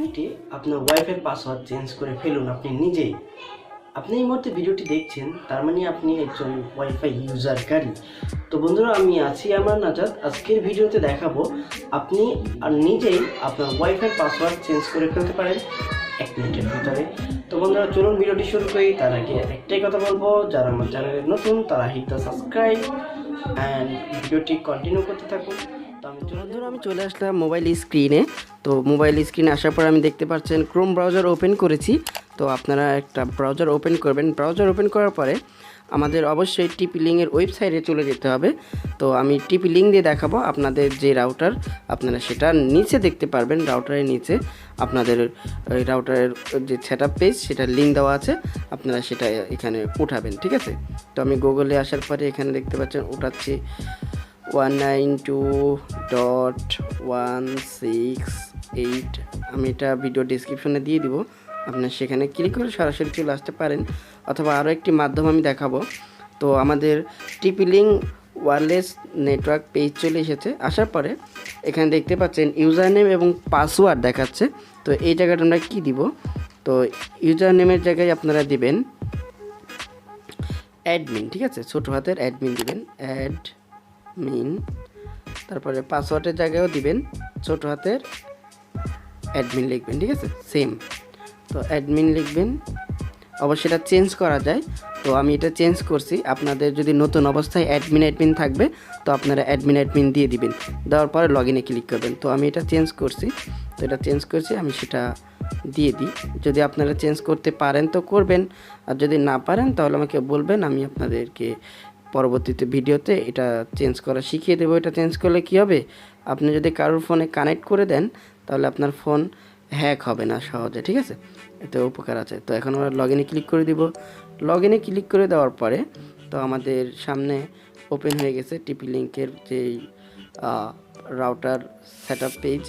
মিনিটে আপনার wifi password change করে ফেলুন আপনি নিজেই। আপনি এই মুহূর্তে ভিডিওটি দেখছেন, তার মানে আপনি একজন ওয়াইফাই ইউজারকারী। তো বন্ধুরা, আমি আছি আমার নাজাত। আজকের ভিডিওতে দেখাবো আপনি আর নিজেই আপনার ওয়াইফাই পাসওয়ার্ড চেঞ্জ করে ফেলতে পারেন 1 মিনিটের ভিতরে। তো বন্ধুরা, চলুন ভিডিওটি শুরু করি। তার আগে একটাই কথা বলবো, যারা আমার চ্যানেলে নতুন তারা হিট দ্য সাবস্ক্রাইব অ্যান্ড ভিডিওটি কন্টিনিউ করতে থাকুন। বন্ধুরা, আমি চলে আসলাম মোবাইল স্ক্রিনে। তো মোবাইল স্ক্রিনে আসার পর আমি দেখতে পাচ্ছেন ক্রোম ব্রাউজার ওপেন করেছি। তো আপনারা একটা ব্রাউজার ওপেন করবেন। ব্রাউজার ওপেন করার পরে আমাদের অবশ্যই টিপিলিংয়ের ওয়েবসাইটে চলে যেতে হবে। তো আমি টিপিলিং দিয়ে দেখাবো আপনাদের যে রাউটার, আপনারা সেটা নিচে দেখতে পারবেন। রাউটারের নিচে আপনাদের ওই রাউটারের যে সেটআপ পেজ, সেটা লিঙ্ক দেওয়া আছে, আপনারা সেটা এখানে উঠাবেন, ঠিক আছে। তো আমি গুগলে আসার পরে এখানে দেখতে পাচ্ছেন উঠাচ্ছি 192.168। আমি এটা ভিডিও ডিসক্রিপশনে দিয়ে দিব, আপনার সেখানে ক্লিক করে সরাসরি চলে আসতে পারেন, অথবা আরও একটি মাধ্যম আমি দেখাবো। তো আমাদের টিপিলিং ওয়্যারলেস নেটওয়ার্ক পেজ চলে এসেছে। আসার পরে এখানে দেখতে পাচ্ছেন ইউজার নেম এবং পাসওয়ার্ড দেখাচ্ছে। তো এই জায়গাটা আমরা কী দিব? তো ইউজার নেমের জায়গায় আপনারা দিবেন অ্যাডমিন, ঠিক আছে, ছোটো হাতের অ্যাডমিন দিবেন, অ্যাডমিন। তারপরে পাসওয়ার্ডের জায়গায়ও দিবেন ছোটো হাতের অ্যাডমিন লিখবেন, ঠিক আছে, সেম। তো অ্যাডমিন লিখবেন, অবশ্যই এটা চেঞ্জ করা যায়। তো আমি এটা চেঞ্জ করছি। আপনাদের যদি নতুন অবস্থায় অ্যাডমিন থাকবে, তো আপনারা অ্যাডমিন দিয়ে দিবেন। দেওয়ার পরে লগ ইনে ক্লিক করবেন। তো আমি এটা চেঞ্জ করছি। তো এটা চেঞ্জ করছি, আমি সেটা দিয়ে দিই। যদি আপনারা চেঞ্জ করতে পারেন তো করবেন, আর যদি না পারেন তাহলে আমাকে বলবেন, আমি আপনাদেরকে পরবর্তীতে ভিডিওতে এটা চেঞ্জ করা শিখিয়ে দেবো। এটা চেঞ্জ করলে কী হবে, আপনি যদি কারোর ফোনে কানেক্ট করে দেন তাহলে আপনার ফোন হ্যাক হবে না সহজে, ঠিক আছে, এতে উপকার আছে। তো এখন আমরা লগ ইনে ক্লিক করে দিব। লগ ইনে ক্লিক করে দেওয়ার পরে তো আমাদের সামনে ওপেন হয়ে গেছে টিপিলিংকের যে রাউটার সেটআপ পেজ।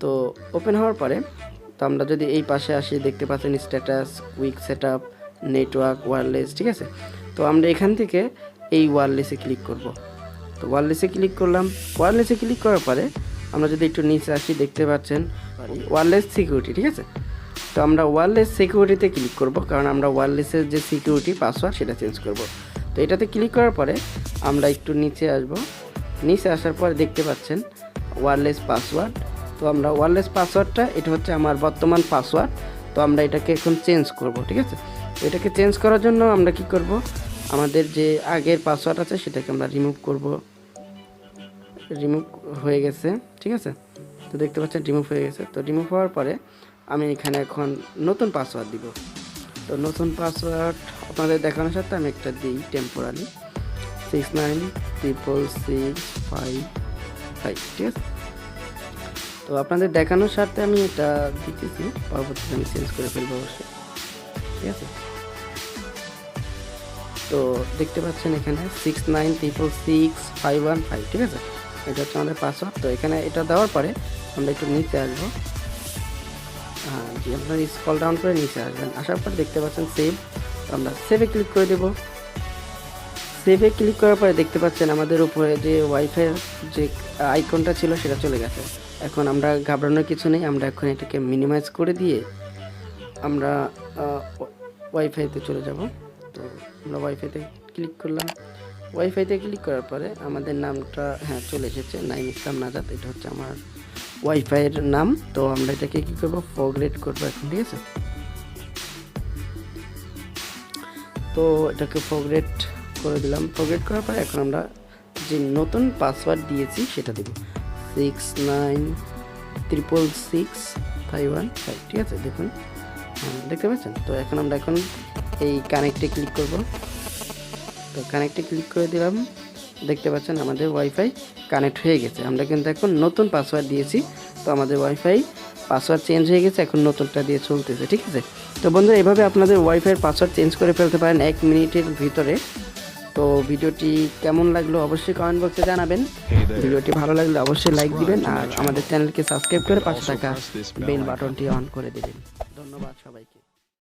তো ওপেন হওয়ার পরে তো আমরা যদি এই পাশে আসি, দেখতে পাচ্ছেন status, quick setup, network, wireless, ঠিক আছে। তো আমরা এখান থেকে এই ওয়্যারলেসে ক্লিক করব। তো ওয়্যারলেসে ক্লিক করলাম। ওয়্যারলেসে ক্লিক করার পরে আমরা যদি একটু নিচে আসি, দেখতে পাচ্ছেন ওয়্যারলেস সিকিউরিটি, ঠিক আছে। তো আমরা ওয়্যারলেস সিকিউরিটিতে ক্লিক করব, কারণ আমরা ওয়্যারলেসের যে সিকিউরিটি পাসওয়ার্ড সেটা চেঞ্জ করব। তো এটাতে ক্লিক করার পরে আমরা একটু নিচে আসব। নিচে আসার পরে দেখতে পাচ্ছেন ওয়্যারলেস পাসওয়ার্ড। তো আমরা ওয়্যারলেস পাসওয়ার্ডটা, এটা হচ্ছে আমার বর্তমান পাসওয়ার্ড। তো আমরা এটাকে এখন চেঞ্জ করব, ঠিক আছে। এটাকে চেঞ্জ করার জন্য আমরা কি করব, আমাদের যে আগের পাসওয়ার্ড আছে সেটাকে আমরা রিমুভ করব। রিমুভ হয়ে গেছে, ঠিক আছে। তো দেখতে পাচ্ছেন রিমুভ হয়ে গেছে। তো রিমুভ হওয়ার পরে আমি এখানে এখন নতুন পাসওয়ার্ড দিব। তো নতুন পাসওয়ার্ড আপনাদের দেখানোর সাথে আমি একটা দিই টেম্পোরারি 696665, ঠিক আছে। তো আপনাদের দেখানোর সাথে আমি এটা দিতেছি, পরবর্তীতে আমি চেঞ্জ করে ফেলবো অবশ্যই, ঠিক আছে। তো দেখতে পাচ্ছেন এখানে 69666515, ঠিক আছে, এটা হচ্ছে আমাদের পাসওয়ার্ড। তো এখানে এটা দেওয়ার পরে আমরা একটু নিচে আসবো। হ্যাঁ জি, আপনারা স্ক্রল ডাউন করে নিচে আসবেন। আসার পর দেখতে পাচ্ছেন সেভ। তো আমরা সেভে ক্লিক করে দেব। সেভে ক্লিক করার পরে দেখতে পাচ্ছেন আমাদের উপরে যে ওয়াইফাইয়ের যে আইকনটা ছিল সেটা চলে গেছে। এখন আমরা ঘাবড়ানোর কিছু নেই। আমরা এখন এটাকে মিনিমাইজ করে দিয়ে আমরা ওয়াইফাইতে চলে যাব। তো আমরা ওয়াইফাইতে ক্লিক করলাম। ওয়াইফাইতে ক্লিক করার পরে আমাদের নামটা হ্যাঁ চলে এসেছে, NAZAT। এটা হচ্ছে আমার ওয়াইফাইয়ের নাম। তো আমরা এটাকে কী করবো, ফরগ্রেড করবো এখন, ঠিক আছে। তো এটাকে ফরগ্রেড করে দিলাম। ফরগ্রেড করার পরে এখন আমরা যে নতুন পাসওয়ার্ড দিয়েছি সেটা দেব, 69666515, ঠিক আছে। দেখুন, দেখতে পাচ্ছেন। তো এখন আমরা এই কানেক্টে ক্লিক করব। তো কানেক্টে ক্লিক করে দিলাম। দেখতে পাচ্ছেন আমাদের ওয়াইফাই কানেক্ট হয়ে গেছে। আমরা কিন্তু এখন নতুন পাসওয়ার্ড দিয়েছি। তো আমাদের ওয়াইফাই পাসওয়ার্ড চেঞ্জ হয়ে গেছে, এখন নতুনটা দিয়ে চলতেছে, ঠিক আছে। তো বন্ধুরা, এভাবে আপনাদের ওয়াইফাইয়ের পাসওয়ার্ড চেঞ্জ করে ফেলতে পারেন 1 মিনিটের ভিতরে। তো ভিডিওটি কেমন লাগলো অবশ্যই কমেন্ট বক্সে জানাবেন। ভিডিওটি ভালো লাগলে অবশ্যই লাইক দিবেন, আর আমাদের চ্যানেলকে সাবস্ক্রাইব করে পাশে থাকা বেল বাটনটি অন করে দেবেন। ধন্যবাদ সবাইকে।